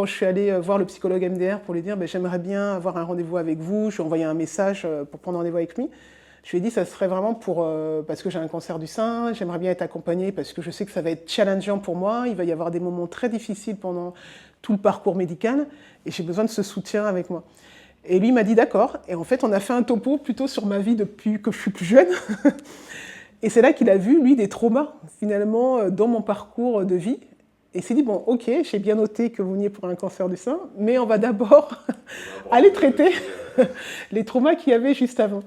Quand je suis allée voir le psychologue MDR pour lui dire j'aimerais bien avoir un rendez-vous avec vous, je lui ai envoyé un message pour prendre rendez-vous avec lui. Je lui ai dit ça serait vraiment parce que j'ai un cancer du sein, j'aimerais bien être accompagnée parce que je sais que ça va être challengeant pour moi, il va y avoir des moments très difficiles pendant tout le parcours médical et j'ai besoin de ce soutien avec moi. Et lui m'a dit d'accord, et en fait on a fait un topo plutôt sur ma vie depuis que je suis plus jeune. Et c'est là qu'il a vu, lui, des traumas, finalement, dans mon parcours de vie. Et il s'est dit, bon, ok, j'ai bien noté que vous veniez pour un cancer du sein, mais on va d'abord aller traiter les traumas qu'il y avait juste avant.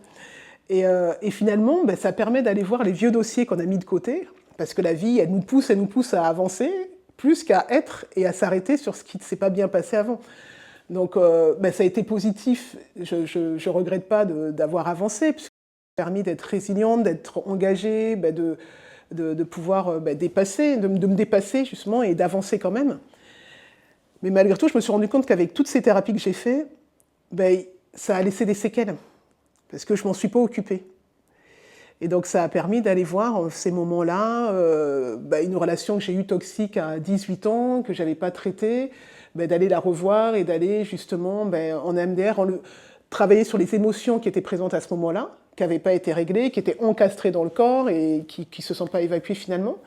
Et finalement, ça permet d'aller voir les vieux dossiers qu'on a mis de côté, parce que la vie, elle nous pousse à avancer, plus qu'à être et à s'arrêter sur ce qui ne s'est pas bien passé avant. Donc, ça a été positif. Je ne regrette pas d'avoir avancé, puisque ça m'a permis d'être résiliente, d'être engagée, de pouvoir dépasser, de me dépasser justement et d'avancer quand même. Mais malgré tout, je me suis rendu compte qu'avec toutes ces thérapies que j'ai faites, ça a laissé des séquelles, parce que je ne m'en suis pas occupée. Et donc ça a permis d'aller voir ces moments-là, une relation que j'ai eue toxique à 18 ans, que je n'avais pas traitée, d'aller la revoir et d'aller justement en MDR, travailler sur les émotions qui étaient présentes à ce moment-là, qui n'avaient pas été réglées, qui étaient encastrées dans le corps et qui ne se sont pas évacuées finalement.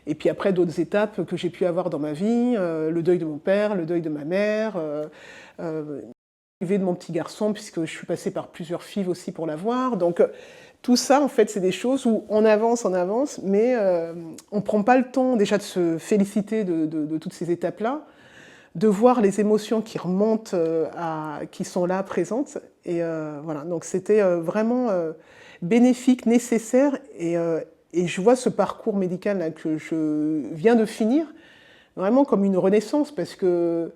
Et puis après, d'autres étapes que j'ai pu avoir dans ma vie, le deuil de mon père, le deuil de ma mère, l'arrivée de mon petit garçon, puisque je suis passée par plusieurs FIV aussi pour l'avoir. Donc tout ça, en fait, c'est des choses où on avance, mais on ne prend pas le temps déjà de se féliciter de toutes ces étapes-là, de voir les émotions qui remontent, qui sont là, présentes. Et voilà, donc c'était vraiment bénéfique, nécessaire. Et je vois ce parcours médical là, que je viens de finir vraiment comme une renaissance, parce que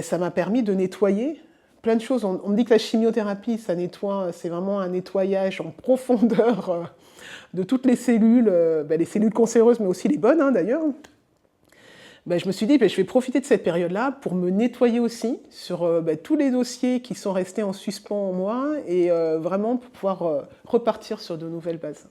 ça m'a permis de nettoyer plein de choses. On me dit que la chimiothérapie, ça nettoie, c'est vraiment un nettoyage en profondeur de toutes les cellules cancéreuses, mais aussi les bonnes d'ailleurs. Je me suis dit, je vais profiter de cette période-là pour me nettoyer aussi sur tous les dossiers qui sont restés en suspens en moi et vraiment pour pouvoir repartir sur de nouvelles bases.